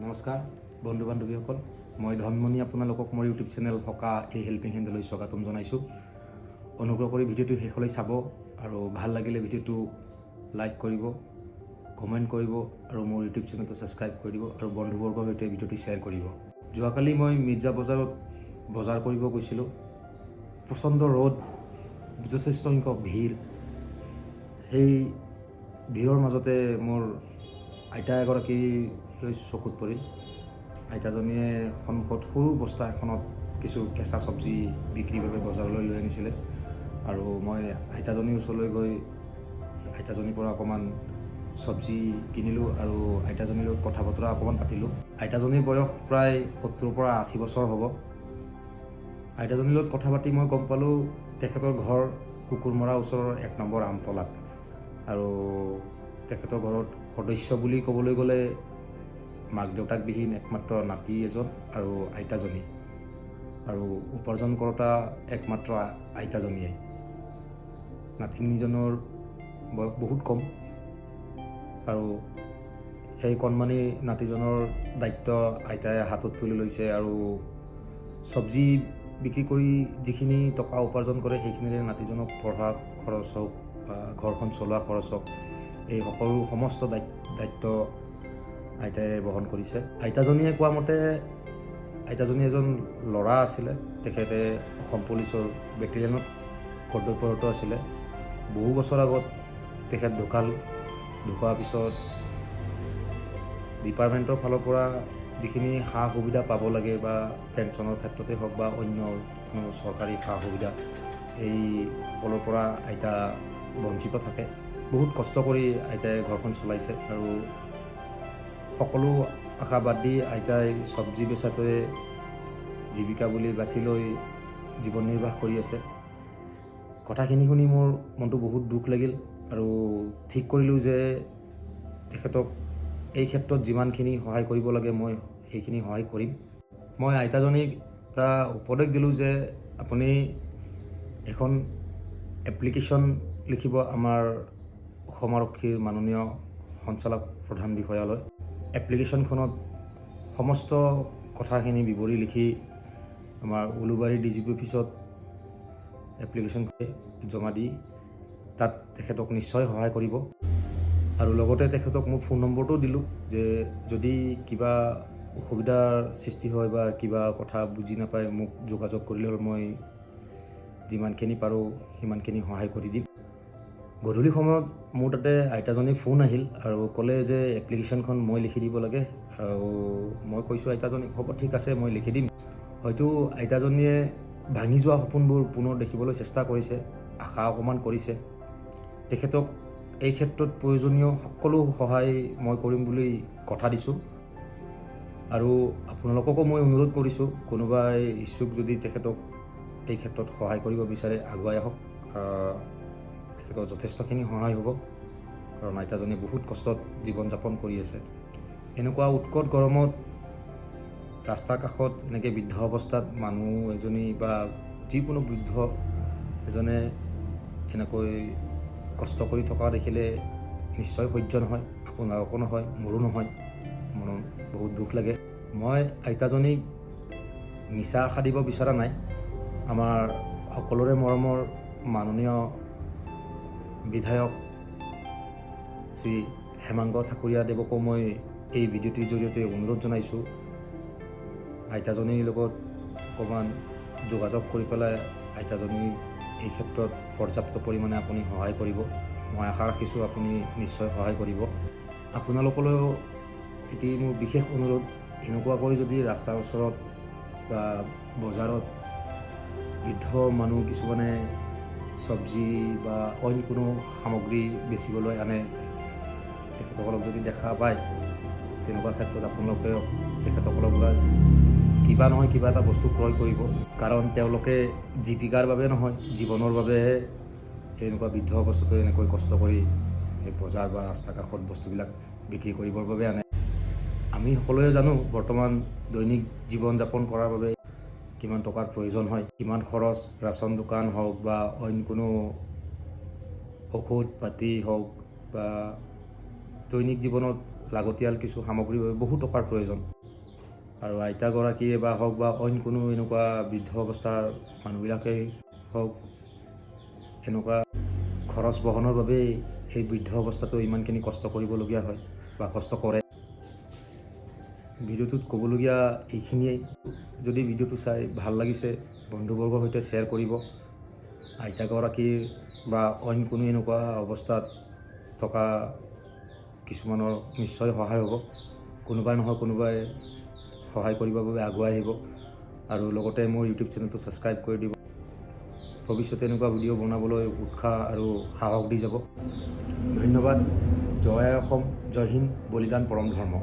নমস্কাৰ বন্ধু বান্ধৱীসকল, মই ধনমণি আপোনালোকক মোৰ ইউটিউব চেনেল থকা এই হেল্পিং হেণ্ডলৈ স্বাগতম জনাইছোঁ। অনুগ্ৰহ কৰি ভিডিঅ'টো শেষলৈ চাব আৰু ভাল লাগিলে ভিডিঅ'টো লাইক কৰিব, কমেণ্ট কৰিব আৰু মোৰ ইউটিউব চেনেলটো ছাবস্ক্ৰাইব কৰি দিব আৰু বন্ধুবৰ্গৰ সৈতে ভিডিঅ'টো শ্বেয়াৰ কৰিব। যোৱাকালি মই মিৰ্জা বজাৰত বজাৰ কৰিব গৈছিলোঁ। প্ৰচণ্ড ৰ'দ, যথেষ্ট সংখ্যক ভিৰ। সেই ভিৰৰ মাজতে মোৰ আইতা এগৰাকীলৈ চকুত পৰিল। আইতাজনীয়ে সন্মুখত সৰু বস্তা এখনত কিছু কেঁচা চব্জি বিক্ৰীৰ বাবে বজাৰলৈ লৈ আনিছিলে আৰু মই আইতাজনীৰ ওচৰলৈ গৈ আইতাজনীৰ পৰা অকণমান চব্জি কিনিলোঁ আৰু আইতাজনীৰ লগত কথা বতৰা অকণমান পাতিলোঁ। আইতাজনীৰ বয়স প্ৰায় 70ৰ পৰা 80 বছৰ হ'ব। আইতাজনীৰ লগত কথা পাতি মই গম পালোঁ তেখেতৰ ঘৰ কুকুৰমৰা ওচৰৰ 1 নম্বৰ আমতলাত আৰু তেখেতৰ ঘৰত সদস্য বুলি ক'বলৈ গ'লে মাক দেউতাকবিহীন একমাত্ৰ নাতি এজন আৰু আইতাজনী, আৰু উপাৰ্জন কৰোঁতা একমাত্ৰ আইতাজনীয়ে। নাতিনীজনৰ বয়স বহুত কম আৰু সেই কণমানি নাতিজনৰ দায়িত্ব আইতাই হাতত তুলি লৈছে আৰু চব্জি বিক্ৰী কৰি যিখিনি টকা উপাৰ্জন কৰে সেইখিনিৰে নাতিজনক পঢ়া খৰচ হওক বা ঘৰখন চলোৱা খৰচ হওক, এই সকলো সমস্ত দায়িত্ব আইতাই বহন কৰিছে। আইতাজনীয়ে কোৱা মতে আইতাজনী এজন ল'ৰা আছিলে। তেখেতে অসম পুলিচৰ বেটেলিয়নত কৰ্তব্যৰত আছিলে। বহু বছৰ আগত তেখেত ঢুকোৱাৰ পিছত ডিপাৰ্টমেণ্টৰ ফালৰ পৰা যিখিনি সা সুবিধা পাব লাগে বা পেঞ্চনৰ ক্ষেত্ৰতে হওক বা অন্য কোনো চৰকাৰী সা সুবিধা, এই সকলোৰ পৰা আইতা বঞ্চিত থাকে। বহুত কষ্ট কৰি আইতাই ঘৰখন চলাইছে আৰু সকলো আশা বাদ দি আইতাই চব্জি বেচাটোৱে জীৱিকা বুলি বাছি লৈ জীৱন নিৰ্বাহ কৰি আছে। কথাখিনি শুনি মোৰ মনটো বহুত দুখ লাগিল আৰু ঠিক কৰিলোঁ যে তেখেতক এই ক্ষেত্ৰত যিমানখিনি সহায় কৰিব লাগে মই সেইখিনি সহায় কৰিম। মই আইতাজনীক এটা উপদেশ দিলোঁ যে আপুনি এখন এপ্লিকেশ্যন লিখিব আমাৰ অসম আৰক্ষীৰ মাননীয় সঞ্চালক প্ৰধান বিষয়ালৈ। এপ্লিকেশ্যনখনত সমস্ত কথাখিনি বিৱৰি লিখি আমাৰ উলুবাৰী DGP অফিচত এপ্লিকেশ্যনখন জমা দি তাত তেখেতক নিশ্চয় সহায় কৰিব আৰু লগতে তেখেতক মোৰ ফোন নম্বৰটো দিলোঁ যে যদি কিবা অসুবিধাৰ সৃষ্টি হয় বা কিবা কথা বুজি নাপায় মোক যোগাযোগ কৰিলে হ'ল, মই যিমানখিনি পাৰোঁ সিমানখিনি সহায় কৰি দিম। গধূলি সময়ত মোৰ তাতে আইতাজনীৰ ফোন আহিল আৰু ক'লে যে এপ্লিকেশ্যনখন মই লিখি দিব লাগে আৰু মই কৈছোঁ আইতাজনীক হ'ব ঠিক আছে মই লিখি দিম। হয়তো আইতাজনীয়ে ভাঙি যোৱা সপোনবোৰ পুনৰ দেখিবলৈ চেষ্টা কৰিছে, আশা অকণমান কৰিছে। তেখেতক এই ক্ষেত্ৰত প্ৰয়োজনীয় সকলো সহায় মই কৰিম বুলি কথা দিছোঁ আৰু আপোনালোককো মই অনুৰোধ কৰিছোঁ কোনোবাই ইচ্ছুক যদি তেখেতক এই ক্ষেত্ৰত সহায় কৰিব বিচাৰে আগুৱাই আহক। তেখেতৰ যথেষ্টখিনি সহায় হ'ব কাৰণ আইতাজনীয়ে বহুত কষ্টত জীৱন যাপন কৰি আছে। এনেকুৱা উৎকট গৰমত ৰাস্তাৰ কাষত এনেকৈ বৃদ্ধ অৱস্থাত মানুহ এজনী বা যিকোনো বৃদ্ধ এজনে এনেকৈ কষ্ট কৰি থকা দেখিলে নিশ্চয় সহ্য নহয়, আপোনালোকো নহয়, মোৰো নহয়, মনত বহুত দুখ লাগে। মই আইতাজনীক মিছা আশা দিব বিচৰা নাই। আমাৰ সকলোৰে মৰমৰ মাননীয় বিধায়ক শ্ৰী হেমাংগ ঠাকুৰীয়া দেৱকো মই এই ভিডিঅ'টিৰ জৰিয়তে অনুৰোধ জনাইছোঁ আইতাজনীৰ লগত অকণমান যোগাযোগ কৰি পেলাই আইতাজনীৰ এই ক্ষেত্ৰত পৰ্যাপ্ত পৰিমাণে আপুনি সহায় কৰিব। মই আশা ৰাখিছোঁ আপুনি নিশ্চয় সহায় কৰিব। আপোনালোকলৈও এটি মোৰ বিশেষ অনুৰোধ, এনেকুৱাকৈ যদি ৰাস্তাৰ ওচৰত বা বজাৰত বৃদ্ধ মানুহ কিছুমানে চব্জি বা অইন কোনো সামগ্ৰী বেচিবলৈ আনে, তেখেতসকলক যদি দেখা পায় তেনেকুৱা ক্ষেত্ৰত আপোনালোকে তেখেতসকলৰ পৰা কিবা নহয় কিবা এটা বস্তু ক্ৰয় কৰিব, কাৰণ তেওঁলোকে জীৱিকাৰ বাবে নহয় জীৱনৰ বাবেহে এনেকুৱা বৃদ্ধ অৱস্থাটো এনেকৈ কষ্ট কৰি এই বজাৰ বা ৰাস্তা কাষত বস্তুবিলাক বিক্ৰী কৰিবৰ বাবে আনে। আমি সকলোৱে জানো বৰ্তমান দৈনিক জীৱন যাপন কৰাৰ বাবে কিমান টকাৰ প্ৰয়োজন হয়, কিমান খৰচ, ৰাচন দোকান হওক বা অইন কোনো ঔষধ পাতি হওক বা দৈনিক জীৱনত লাগতিয়াল কিছু সামগ্ৰীৰ বাবে বহু টকাৰ প্ৰয়োজন। আৰু আইতাগৰাকীয়ে বা হওক বা অইন কোনো এনেকুৱা বৃদ্ধ অৱস্থাৰ মানুহবিলাকেই হওক এনেকুৱা খৰচ বহনৰ বাবেই এই বৃদ্ধ অৱস্থাটো ইমানখিনি কষ্ট কৰিবলগীয়া হয় বা কষ্ট কৰে। ভিডিঅ'টোত ক'বলগীয়া এইখিনিয়েই। যদি ভিডিঅ'টো চাই ভাল লাগিছে বন্ধুবৰ্গৰ সৈতে শ্বেয়াৰ কৰিব। আইতাগৰাকীৰ বা অইন কোনো এনেকুৱা অৱস্থাত থকা কিছুমানৰ নিশ্চয় সহায় হ'ব। কোনোবাই নহয় কোনোবাই সহায় কৰিবৰ বাবে আগুৱাই আহিব আৰু লগতে মোৰ ইউটিউব চেনেলটো ছাবস্ক্ৰাইব কৰি দিব। ভৱিষ্যতে এনেকুৱা ভিডিঅ' বনাবলৈ উৎসাহ আৰু সাহস দি যাব। ধন্যবাদ। জয় অসম, জয় হিন্দ, বলিদান পৰম ধৰ্ম।